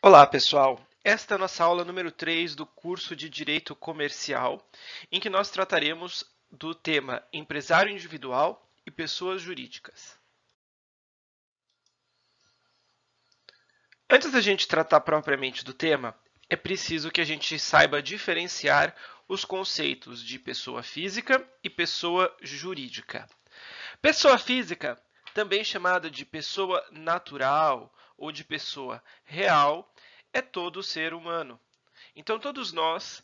Olá, pessoal! Esta é a nossa aula número 3 do curso de Direito Comercial, em que nós trataremos do tema empresário individual e pessoas jurídicas. Antes da gente tratar propriamente do tema, é preciso que a gente saiba diferenciar os conceitos de pessoa física e pessoa jurídica. Pessoa física, também chamada de pessoa natural ou de pessoa real, é todo ser humano. Então, todos nós,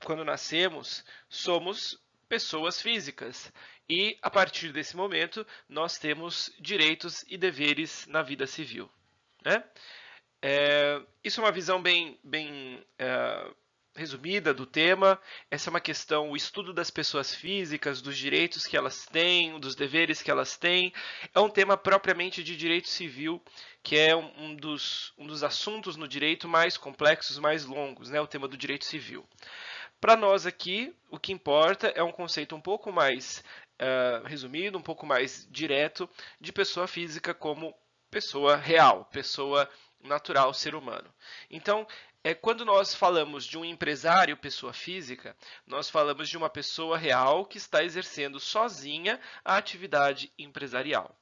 quando nascemos, somos pessoas físicas. E, a partir desse momento, nós temos direitos e deveres na vida civil, né? Isso é uma visão bem resumida do tema. Essa é uma questão, o estudo das pessoas físicas, dos direitos que elas têm, dos deveres que elas têm. É um tema propriamente de direito civil, que é um dos assuntos no direito mais complexos, mais longos, né? O tema do direito civil. Para nós aqui, o que importa é um conceito um pouco mais resumido, um pouco mais direto, de pessoa física como pessoa real, pessoa natural, ser humano. Então, quando nós falamos de um empresário, pessoa física, nós falamos de uma pessoa real que está exercendo sozinha a atividade empresarial.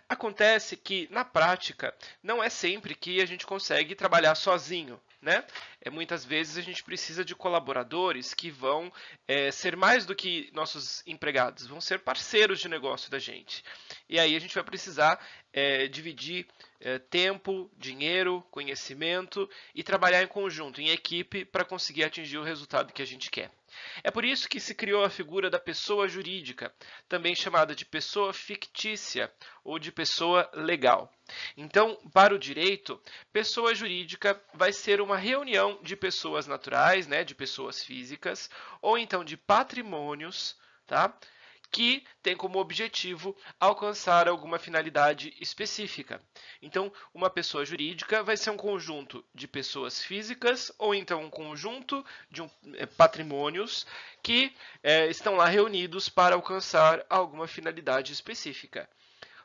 Acontece que, na prática, não é sempre que a gente consegue trabalhar sozinho, né? Muitas vezes a gente precisa de colaboradores que vão ser mais do que nossos empregados, vão ser parceiros de negócio da gente. E aí a gente vai precisar dividir tempo, dinheiro, conhecimento e trabalhar em conjunto, em equipe, para conseguir atingir o resultado que a gente quer. É por isso que se criou a figura da pessoa jurídica, também chamada de pessoa fictícia ou de pessoa legal. Então, para o direito, pessoa jurídica vai ser uma reunião de pessoas naturais, né, de pessoas físicas, ou então de patrimônios, tá? Que tem como objetivo alcançar alguma finalidade específica. Então, uma pessoa jurídica vai ser um conjunto de pessoas físicas ou então um conjunto de patrimônios que estão lá reunidos para alcançar alguma finalidade específica.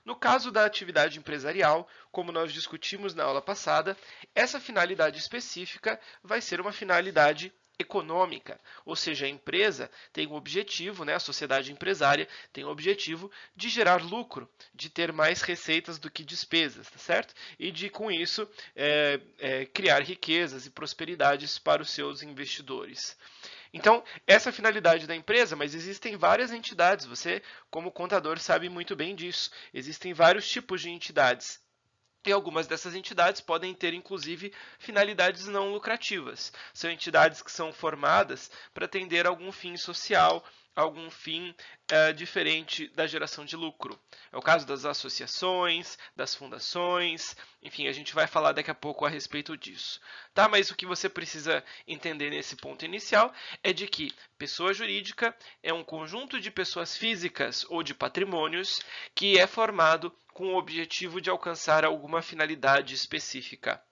No caso da atividade empresarial, como nós discutimos na aula passada, essa finalidade específica vai ser uma finalidade econômica, ou seja, a empresa tem o objetivo, né, a sociedade empresária tem o objetivo de gerar lucro, de ter mais receitas do que despesas, tá certo? E de, com isso, criar riquezas e prosperidades para os seus investidores. Então, essa é a finalidade da empresa, mas existem várias entidades, você, como contador, sabe muito bem disso. Existem vários tipos de entidades. E algumas dessas entidades podem ter, inclusive, finalidades não lucrativas. São entidades que são formadas para atender algum fim social, algum fim diferente da geração de lucro. É o caso das associações, das fundações, enfim, a gente vai falar daqui a pouco a respeito disso. Tá? Mas o que você precisa entender nesse ponto inicial é de que pessoa jurídica é um conjunto de pessoas físicas ou de patrimônios que é formado com o objetivo de alcançar alguma finalidade específica.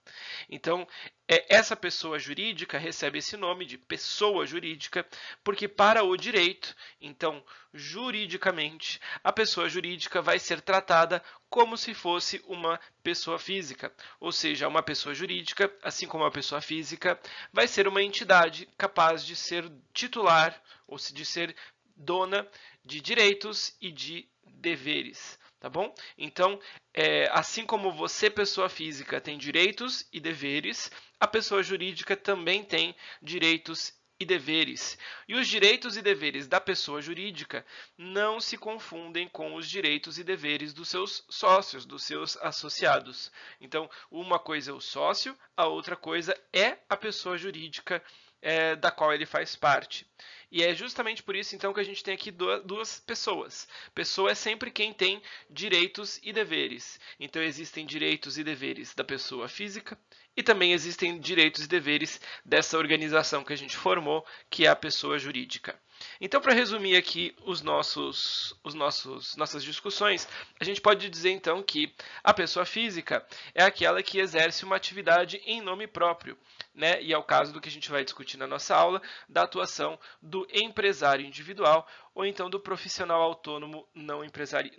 Então, essa pessoa jurídica recebe esse nome de pessoa jurídica, porque para o direito, então, juridicamente, a pessoa jurídica vai ser tratada como se fosse uma pessoa física. Ou seja, uma pessoa jurídica, assim como uma pessoa física, vai ser uma entidade capaz de ser titular, ou de ser dona de direitos e de deveres. Tá bom? Então, assim como você, pessoa física, tem direitos e deveres, a pessoa jurídica também tem direitos e deveres. E os direitos e deveres da pessoa jurídica não se confundem com os direitos e deveres dos seus sócios, dos seus associados. Então, uma coisa é o sócio, a outra coisa é a pessoa jurídica da qual ele faz parte. E é justamente por isso, então, que a gente tem aqui duas pessoas. Pessoa é sempre quem tem direitos e deveres. Então, existem direitos e deveres da pessoa física e também existem direitos e deveres dessa organização que a gente formou, que é a pessoa jurídica. Então, para resumir aqui nossas discussões, a gente pode dizer então que a pessoa física é aquela que exerce uma atividade em nome próprio, né? E é o caso do que a gente vai discutir na nossa aula, da atuação do empresário individual ou então do profissional autônomo não empresário.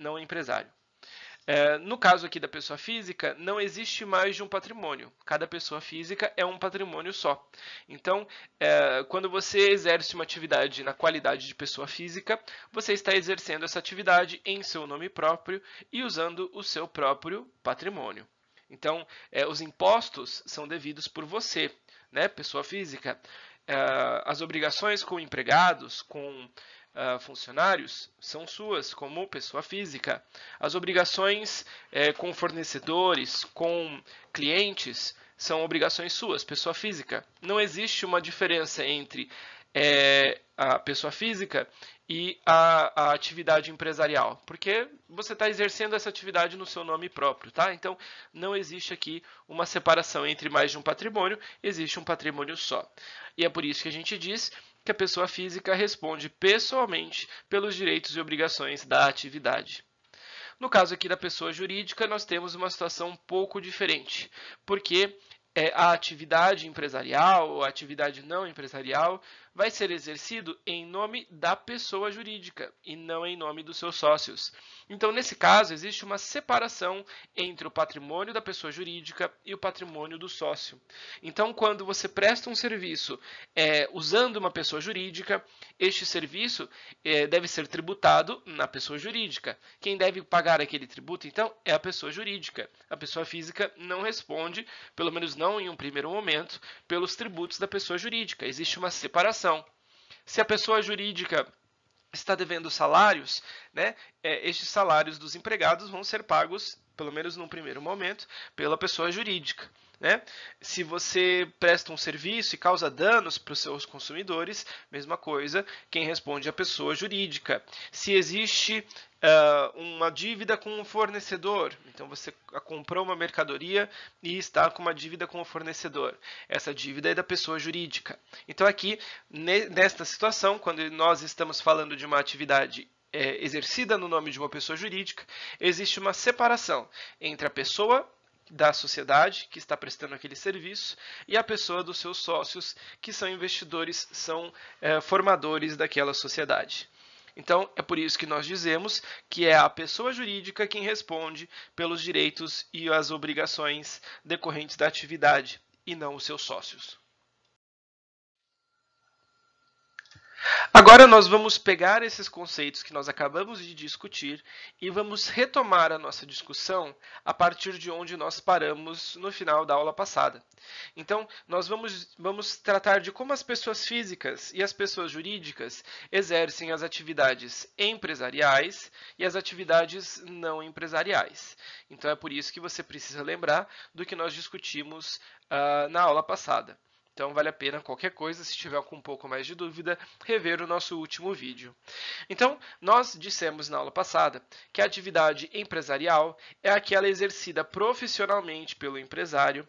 No caso aqui da pessoa física, não existe mais de um patrimônio. Cada pessoa física é um patrimônio só. Então, quando você exerce uma atividade na qualidade de pessoa física, você está exercendo essa atividade em seu nome próprio e usando o seu próprio patrimônio. Então, os impostos são devidos por você, né, pessoa física. As obrigações com empregados, com funcionários são suas como pessoa física. As obrigações com fornecedores, com clientes, são obrigações suas, pessoa física. Não existe uma diferença entre a pessoa física e a atividade empresarial, porque você está exercendo essa atividade no seu nome próprio, tá? Então, não existe aqui uma separação entre mais de um patrimônio, existe um patrimônio só. E é por isso que a gente diz que a pessoa física responde pessoalmente pelos direitos e obrigações da atividade. No caso aqui da pessoa jurídica, nós temos uma situação um pouco diferente, porque a atividade empresarial ou a atividade não empresarial vai ser exercido em nome da pessoa jurídica e não em nome dos seus sócios. Então, nesse caso, existe uma separação entre o patrimônio da pessoa jurídica e o patrimônio do sócio. Então, quando você presta um serviço usando uma pessoa jurídica, este serviço deve ser tributado na pessoa jurídica. Quem deve pagar aquele tributo, então, é a pessoa jurídica. A pessoa física não responde, pelo menos não em um primeiro momento, pelos tributos da pessoa jurídica. Existe uma separação. Se a pessoa jurídica está devendo salários, né, estes salários dos empregados vão ser pagos, pelo menos num primeiro momento, pela pessoa jurídica. Né? Se você presta um serviço e causa danos para os seus consumidores, mesma coisa, quem responde é a pessoa jurídica. Se existe uma dívida com um fornecedor, então você comprou uma mercadoria e está com uma dívida com o fornecedor. Essa dívida é da pessoa jurídica. Então aqui, nesta situação, quando nós estamos falando de uma atividade exercida no nome de uma pessoa jurídica, existe uma separação entre a pessoa da sociedade que está prestando aquele serviço e a pessoa dos seus sócios, que são investidores, são formadores daquela sociedade. Então, é por isso que nós dizemos que é a pessoa jurídica quem responde pelos direitos e as obrigações decorrentes da atividade, e não os seus sócios. Agora nós vamos pegar esses conceitos que nós acabamos de discutir e vamos retomar a nossa discussão a partir de onde nós paramos no final da aula passada. Então, nós vamos tratar de como as pessoas físicas e as pessoas jurídicas exercem as atividades empresariais e as atividades não empresariais. Então, é por isso que você precisa lembrar do que nós discutimos na aula passada. Então, vale a pena qualquer coisa, se tiver com um pouco mais de dúvida, rever o nosso último vídeo. Então, nós dissemos na aula passada que a atividade empresarial é aquela exercida profissionalmente pelo empresário,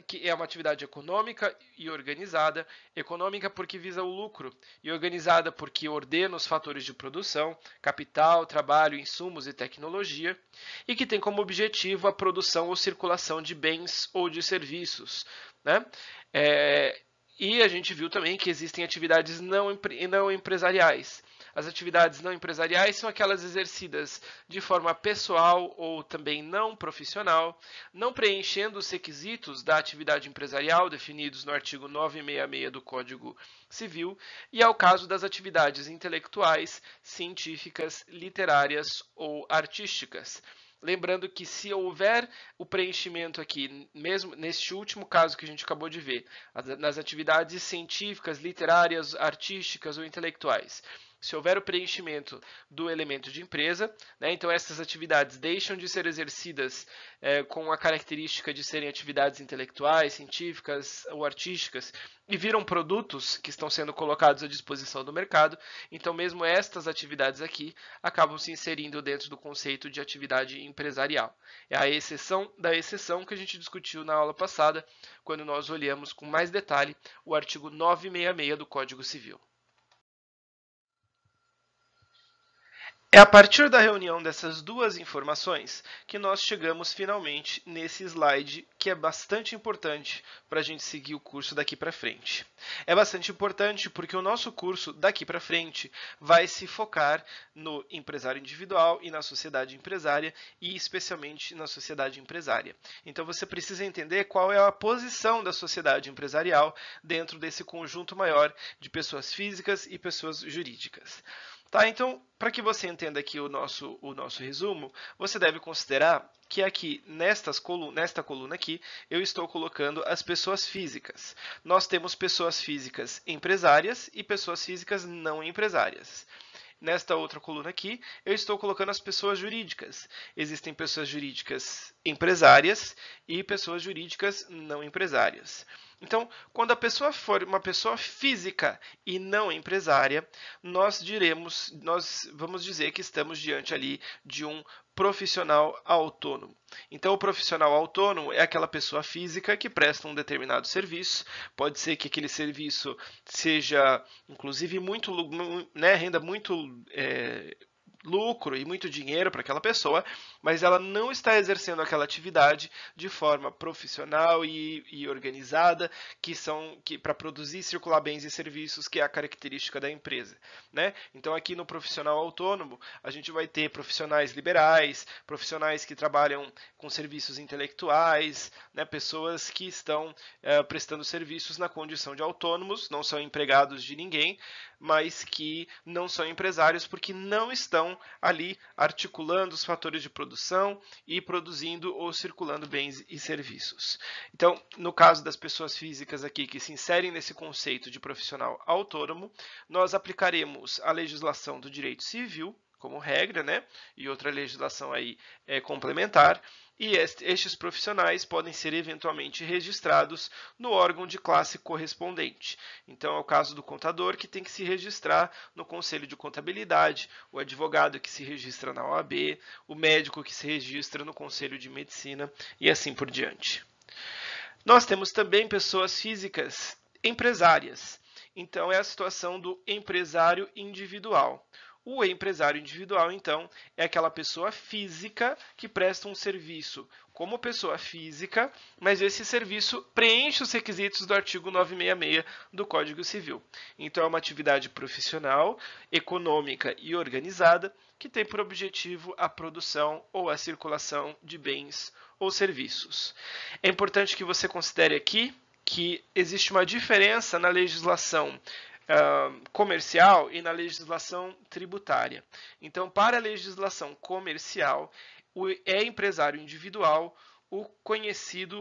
que é uma atividade econômica e organizada, econômica porque visa o lucro, e organizada porque ordena os fatores de produção, capital, trabalho, insumos e tecnologia, e que tem como objetivo a produção ou circulação de bens ou de serviços, né? E a gente viu também que existem atividades não empresariais. As atividades não empresariais são aquelas exercidas de forma pessoal ou também não profissional, não preenchendo os requisitos da atividade empresarial definidos no artigo 966 do Código Civil, e é o caso das atividades intelectuais, científicas, literárias ou artísticas. Lembrando que se houver o preenchimento aqui, mesmo neste último caso que a gente acabou de ver, nas atividades científicas, literárias, artísticas ou intelectuais, se houver o preenchimento do elemento de empresa, né, então essas atividades deixam de ser exercidas com a característica de serem atividades intelectuais, científicas ou artísticas e viram produtos que estão sendo colocados à disposição do mercado, então mesmo estas atividades aqui acabam se inserindo dentro do conceito de atividade empresarial. É a exceção da exceção que a gente discutiu na aula passada, quando nós olhamos com mais detalhe o artigo 966 do Código Civil. É a partir da reunião dessas duas informações que nós chegamos finalmente nesse slide que é bastante importante para a gente seguir o curso daqui para frente. É bastante importante porque o nosso curso daqui para frente vai se focar no empresário individual e na sociedade empresária e especialmente na sociedade empresária. Então você precisa entender qual é a posição da sociedade empresarial dentro desse conjunto maior de pessoas físicas e pessoas jurídicas. Tá, então, para que você entenda aqui o nosso resumo, você deve considerar que aqui, nesta coluna aqui, eu estou colocando as pessoas físicas. Nós temos pessoas físicas empresárias e pessoas físicas não empresárias. Nesta outra coluna aqui, eu estou colocando as pessoas jurídicas. Existem pessoas jurídicas empresárias e pessoas jurídicas não empresárias. Então, quando a pessoa for uma pessoa física e não empresária, nós vamos dizer que estamos diante ali de um profissional autônomo. Então, o profissional autônomo é aquela pessoa física que presta um determinado serviço. Pode ser que aquele serviço seja, inclusive, renda muito lucro e muito dinheiro para aquela pessoa, mas ela não está exercendo aquela atividade de forma profissional e organizada, que para produzir e circular bens e serviços, que é a característica da empresa, né? Então aqui no profissional autônomo, a gente vai ter profissionais liberais, profissionais que trabalham com serviços intelectuais, né? Pessoas que estão prestando serviços na condição de autônomos, não são empregados de ninguém, mas que não são empresários porque não estão ali articulando os fatores de produção e produzindo ou circulando bens e serviços. Então, no caso das pessoas físicas aqui que se inserem nesse conceito de profissional autônomo, nós aplicaremos a legislação do direito civil como regra, né? E outra legislação aí complementar. E estes profissionais podem ser eventualmente registrados no órgão de classe correspondente. Então, é o caso do contador, que tem que se registrar no Conselho de Contabilidade, o advogado que se registra na OAB, o médico que se registra no Conselho de Medicina e assim por diante. Nós temos também pessoas físicas empresárias. Então, é a situação do empresário individual. O empresário individual, então, é aquela pessoa física que presta um serviço como pessoa física, mas esse serviço preenche os requisitos do artigo 966 do Código Civil. Então, é uma atividade profissional, econômica e organizada que tem por objetivo a produção ou a circulação de bens ou serviços. É importante que você considere aqui que existe uma diferença na legislação comercial e na legislação tributária. Então, para a legislação comercial, é empresário individual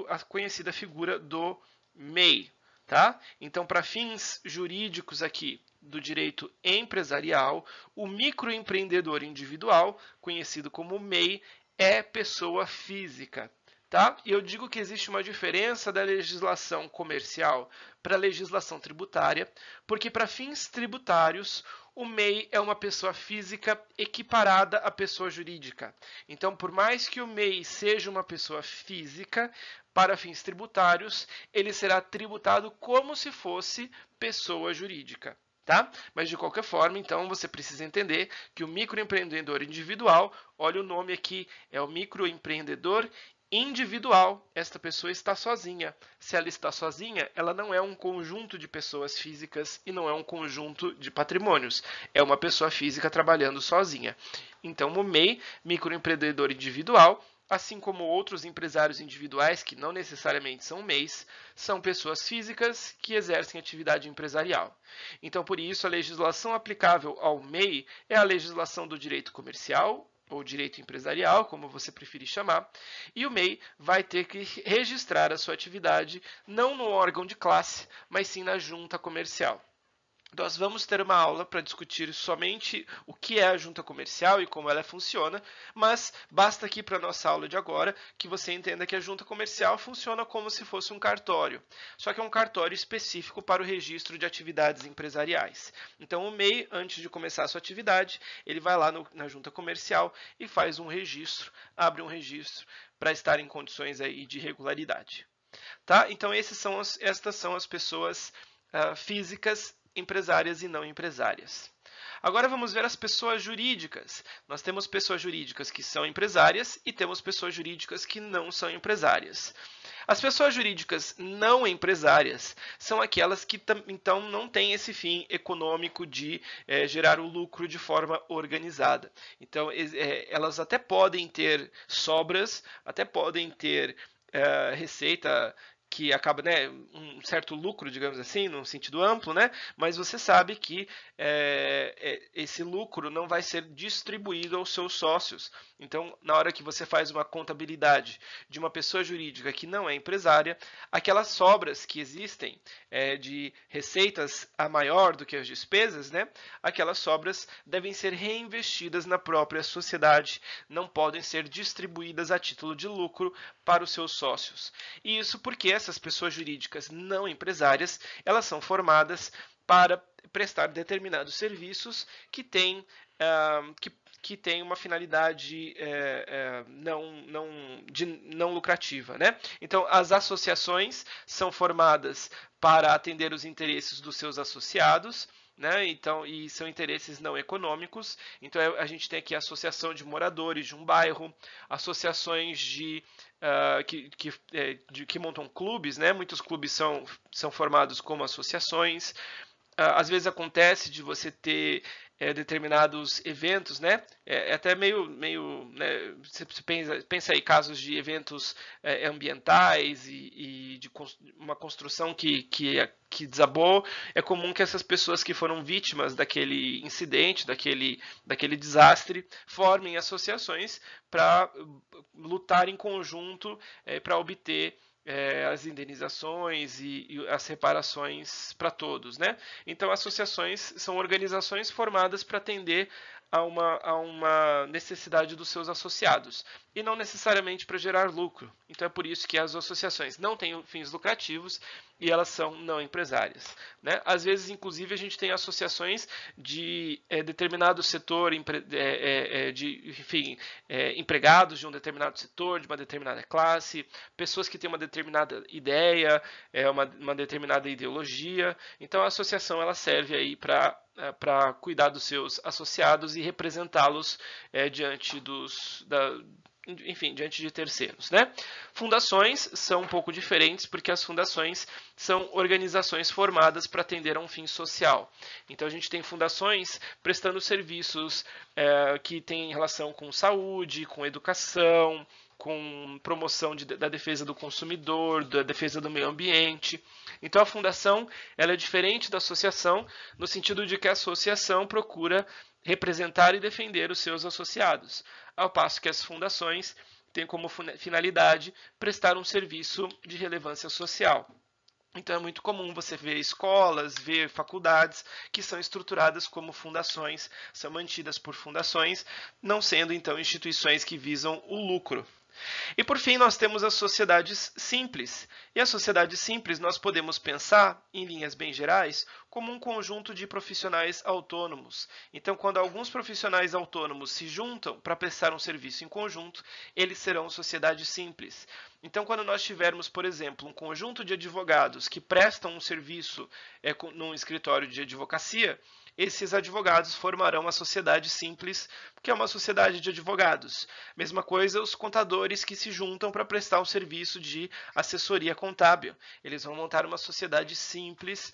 a conhecida figura do MEI. Tá? Então, para fins jurídicos aqui do direito empresarial, o microempreendedor individual, conhecido como MEI, é pessoa física. Tá? E eu digo que existe uma diferença da legislação comercial para a legislação tributária, porque para fins tributários, o MEI é uma pessoa física equiparada à pessoa jurídica. Então, por mais que o MEI seja uma pessoa física, para fins tributários, ele será tributado como se fosse pessoa jurídica. Tá? Mas de qualquer forma, então, você precisa entender que o microempreendedor individual, olha o nome aqui, é o microempreendedor individual. Esta pessoa está sozinha. Se ela está sozinha, ela não é um conjunto de pessoas físicas e não é um conjunto de patrimônios. É uma pessoa física trabalhando sozinha. Então, o MEI, microempreendedor individual, assim como outros empresários individuais, que não necessariamente são MEIs, são pessoas físicas que exercem atividade empresarial. Então, por isso, a legislação aplicável ao MEI é a legislação do direito comercial, ou direito empresarial, como você preferir chamar, e o MEI vai ter que registrar a sua atividade não no órgão de classe, mas sim na junta comercial. Nós vamos ter uma aula para discutir somente o que é a junta comercial e como ela funciona, mas basta aqui para a nossa aula de agora que você entenda que a junta comercial funciona como se fosse um cartório, só que é um cartório específico para o registro de atividades empresariais. Então, o MEI, antes de começar a sua atividade, ele vai lá na junta comercial e faz um registro, abre um registro para estar em condições aí de regularidade. Tá? Então, estas são as pessoas físicas empresárias e não empresárias. Agora vamos ver as pessoas jurídicas. Nós temos pessoas jurídicas que são empresárias e temos pessoas jurídicas que não são empresárias. As pessoas jurídicas não empresárias são aquelas que então não têm esse fim econômico de gerar o lucro de forma organizada. Então elas até podem ter sobras, até podem ter receita que acaba, né, um certo lucro, digamos assim, num sentido amplo, né, mas você sabe que esse lucro não vai ser distribuído aos seus sócios. Então, na hora que você faz uma contabilidade de uma pessoa jurídica que não é empresária, aquelas sobras que existem de receitas a maior do que as despesas, né, aquelas sobras devem ser reinvestidas na própria sociedade, não podem ser distribuídas a título de lucro para os seus sócios. E isso porque essas pessoas jurídicas não empresárias, elas são formadas para prestar determinados serviços que têm uma finalidade não lucrativa, né? Então, as associações são formadas para atender os interesses dos seus associados, né? Então, e são interesses não econômicos. Então, a gente tem aqui a associação de moradores de um bairro, associações que montam clubes, né? Muitos clubes são formados como associações. Às vezes acontece de você ter determinados eventos, né? Até meio né? Você pensa aí casos de eventos ambientais e de uma construção que desabou. É comum que essas pessoas que foram vítimas daquele incidente, daquele desastre, formem associações para lutar em conjunto para obter as indenizações e as reparações para todos, né? Então, associações são organizações formadas para atender a uma necessidade dos seus associados e não necessariamente para gerar lucro. Então, é por isso que as associações não têm fins lucrativos e elas são não empresárias, né? Às vezes, inclusive, a gente tem associações de determinado setor, empregados de um determinado setor, de uma determinada classe, pessoas que têm uma determinada ideia, uma determinada ideologia. Então, a associação ela serve aí para cuidar dos seus associados e representá-los diante diante de terceiros, né? Fundações são um pouco diferentes porque as fundações são organizações formadas para atender a um fim social. Então a gente tem fundações prestando serviços que têm relação com saúde, com educação, com promoção da defesa do consumidor, da defesa do meio ambiente. Então a fundação ela é diferente da associação no sentido de que a associação procura representar e defender os seus associados, ao passo que as fundações têm como finalidade prestar um serviço de relevância social. Então é muito comum você ver escolas, ver faculdades que são estruturadas como fundações, são mantidas por fundações, não sendo então instituições que visam o lucro. E por fim, nós temos as sociedades simples. E a sociedade simples nós podemos pensar, em linhas bem gerais, como um conjunto de profissionais autônomos. Então, quando alguns profissionais autônomos se juntam para prestar um serviço em conjunto, eles serão sociedade simples. Então, quando nós tivermos, por exemplo, um conjunto de advogados que prestam um serviço num escritório de advocacia, esses advogados formarão uma sociedade simples, que é uma sociedade de advogados. Mesma coisa os contadores que se juntam para prestar um serviço de assessoria contábil. Eles vão montar uma sociedade simples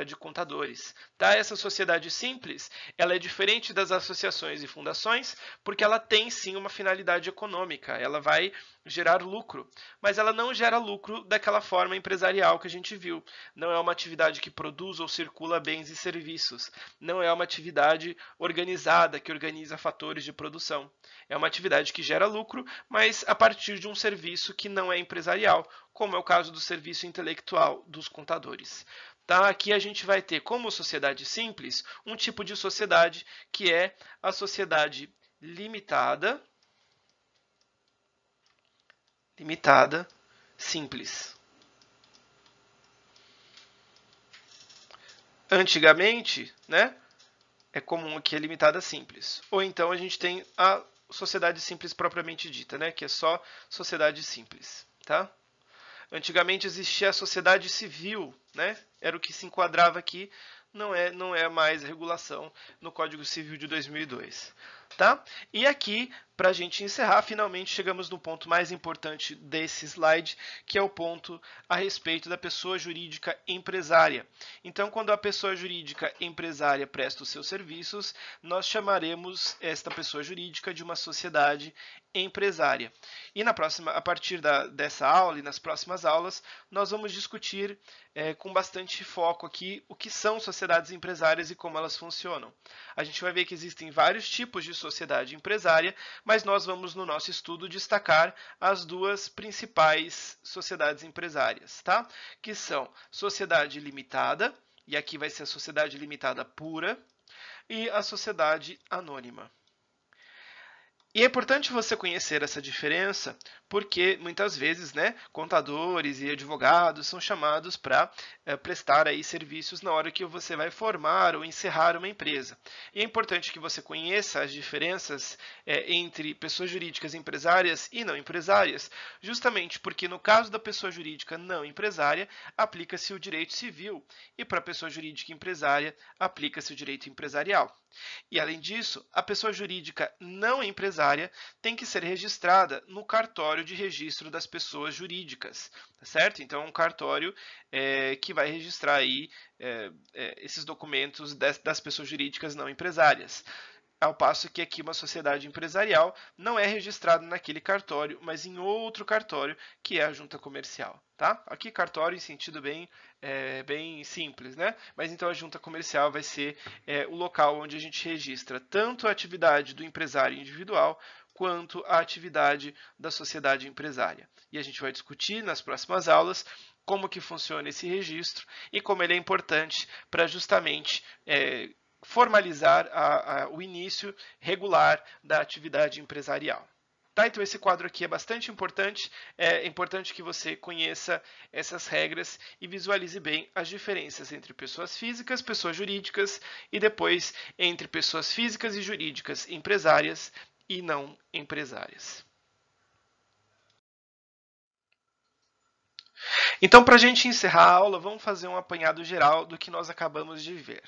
de contadores. Tá? Essa sociedade simples, ela é diferente das associações e fundações, porque ela tem sim uma finalidade econômica, ela vai gerar lucro, mas ela não gera lucro daquela forma empresarial que a gente viu. Não é uma atividade que produz ou circula bens e serviços, não é uma atividade organizada que organiza fatores de produção. É uma atividade que gera lucro, mas a partir de um serviço que não é empresarial, como é o caso do serviço intelectual dos contadores. Tá? Aqui a gente vai ter como sociedade simples um tipo de sociedade que é a sociedade limitada, simples. Antigamente, né, é comum aqui a limitada simples. Ou então a gente tem a sociedade simples propriamente dita, né, que é só sociedade simples, tá? Antigamente existia a sociedade civil, né? Era o que se enquadrava aqui não é mais regulação no Código Civil de 2002. Tá? E aqui, para a gente encerrar, finalmente chegamos no ponto mais importante desse slide, que é o ponto a respeito da pessoa jurídica empresária. Então, quando a pessoa jurídica empresária presta os seus serviços, nós chamaremos esta pessoa jurídica de uma sociedade empresária. E a partir dessa aula e nas próximas aulas, nós vamos discutir com bastante foco aqui o que são sociedades empresárias e como elas funcionam. A gente vai ver que existem vários tipos de sociedade empresária, mas nós vamos no nosso estudo destacar as duas principais sociedades empresárias, tá? Que são sociedade limitada, e aqui vai ser a sociedade limitada pura, e a sociedade anônima. E é importante você conhecer essa diferença, porque muitas vezes, contadores e advogados são chamados para prestar aí serviços na hora que você vai formar ou encerrar uma empresa. E é importante que você conheça as diferenças entre pessoas jurídicas empresárias e não empresárias, justamente porque no caso da pessoa jurídica não empresária, aplica-se o direito civil, e para a pessoa jurídica empresária, aplica-se o direito empresarial. E, além disso, a pessoa jurídica não empresária tem que ser registrada no cartório de registro das pessoas jurídicas, tá certo? Então, é um cartório que vai registrar aí esses documentos das pessoas jurídicas não empresárias. Ao passo que aqui uma sociedade empresarial não é registrada naquele cartório, mas em outro cartório, que é a junta comercial. Tá? Aqui cartório em sentido bem simples, né? Mas então a junta comercial vai ser o local onde a gente registra tanto a atividade do empresário individual quanto a atividade da sociedade empresária. E a gente vai discutir nas próximas aulas como que funciona esse registro e como ele é importante para justamente formalizar o início regular da atividade empresarial. Tá? Então esse quadro aqui é bastante importante, é importante que você conheça essas regras e visualize bem as diferenças entre pessoas físicas, pessoas jurídicas e depois entre pessoas físicas e jurídicas empresárias e não empresárias. Então, para a gente encerrar a aula, vamos fazer um apanhado geral do que nós acabamos de ver.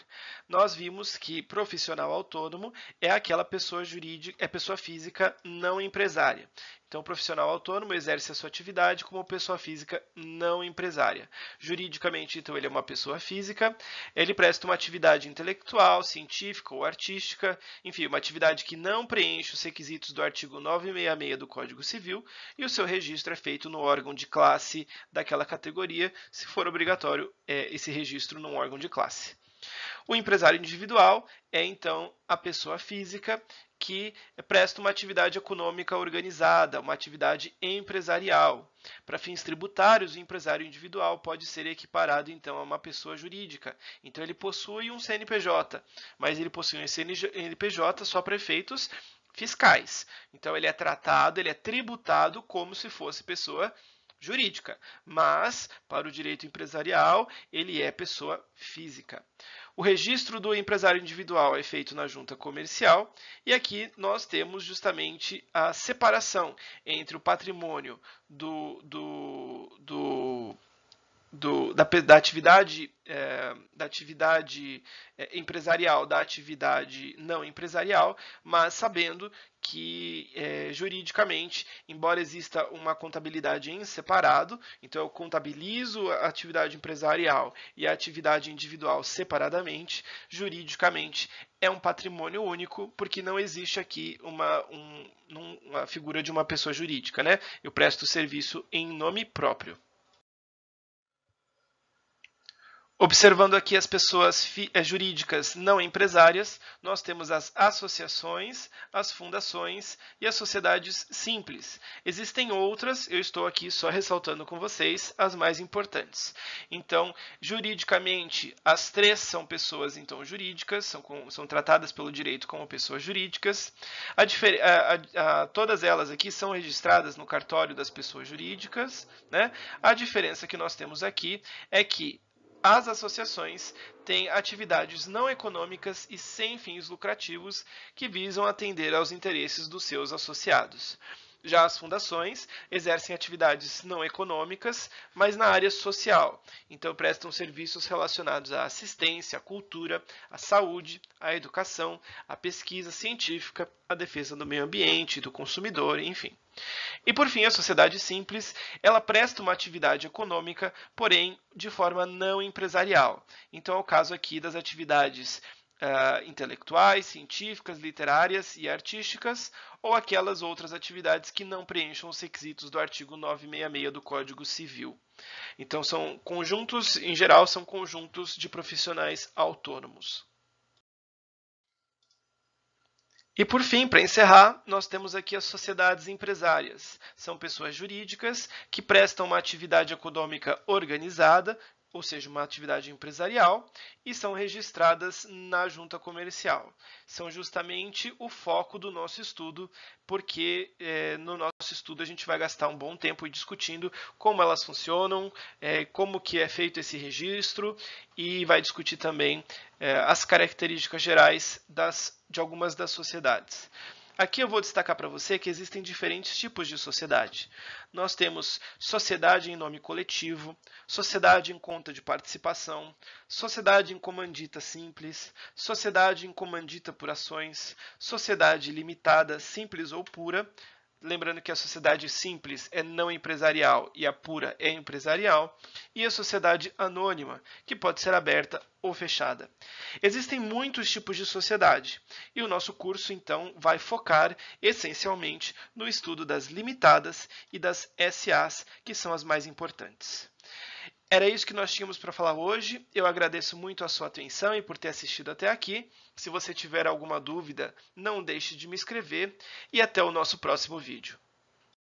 Nós vimos que profissional autônomo é aquela pessoa jurídica, pessoa física não empresária. Então, o profissional autônomo exerce a sua atividade como pessoa física não empresária. Juridicamente, então, ele é uma pessoa física, ele presta uma atividade intelectual, científica ou artística, enfim, uma atividade que não preenche os requisitos do artigo 966 do Código Civil, e o seu registro é feito no órgão de classe daquela categoria, se for obrigatório esse registro num órgão de classe. O empresário individual é, então, a pessoa física que presta uma atividade econômica organizada, uma atividade empresarial. Para fins tributários, o empresário individual pode ser equiparado, então, a uma pessoa jurídica. Então, ele possui um CNPJ, mas ele possui um CNPJ só para efeitos fiscais. Então, ele é tratado, ele é tributado como se fosse pessoa jurídica, mas para o direito empresarial ele é pessoa física. O registro do empresário individual é feito na junta comercial e aqui nós temos justamente a separação entre o patrimônio da atividade empresarial, da atividade não empresarial, mas sabendo que juridicamente, embora exista uma contabilidade em separado, então eu contabilizo a atividade empresarial e a atividade individual separadamente, juridicamente é um patrimônio único, porque não existe aqui uma figura de uma pessoa jurídica, né? Eu presto serviço em nome próprio. Observando aqui as pessoas jurídicas não empresárias, nós temos as associações, as fundações e as sociedades simples. Existem outras, eu estou aqui só ressaltando com vocês as mais importantes. Então, juridicamente, as três são pessoas então jurídicas, são tratadas pelo direito como pessoas jurídicas. Todas elas aqui são registradas no cartório das pessoas jurídicas, né? A diferença que nós temos aqui é que as associações têm atividades não econômicas e sem fins lucrativos que visam atender aos interesses dos seus associados. Já as fundações exercem atividades não econômicas, mas na área social. Então, prestam serviços relacionados à assistência, à cultura, à saúde, à educação, à pesquisa científica, à defesa do meio ambiente, do consumidor, enfim. E por fim, a sociedade simples, ela presta uma atividade econômica, porém de forma não empresarial. Então é o caso aqui das atividades intelectuais, científicas, literárias e artísticas, ou aquelas outras atividades que não preencham os requisitos do artigo 966 do Código Civil. Então são conjuntos, em geral, são conjuntos de profissionais autônomos. E por fim, para encerrar, nós temos aqui as sociedades empresárias. São pessoas jurídicas que prestam uma atividade econômica organizada, ou seja, uma atividade empresarial, e são registradas na junta comercial. São justamente o foco do nosso estudo, porque no nosso estudo a gente vai gastar um bom tempo discutindo como elas funcionam, como que é feito esse registro, e vai discutir também as características gerais de algumas das sociedades. Aqui eu vou destacar para você que existem diferentes tipos de sociedade. Nós temos sociedade em nome coletivo, sociedade em conta de participação, sociedade em comandita simples, sociedade em comandita por ações, sociedade limitada, simples ou pura. Lembrando que a sociedade simples é não empresarial e a pura é empresarial, e a sociedade anônima, que pode ser aberta ou fechada. Existem muitos tipos de sociedade, e o nosso curso, então, vai focar essencialmente no estudo das limitadas e das SAs, que são as mais importantes. Era isso que nós tínhamos para falar hoje. Eu agradeço muito a sua atenção e por ter assistido até aqui. Se você tiver alguma dúvida, não deixe de me escrever e até o nosso próximo vídeo.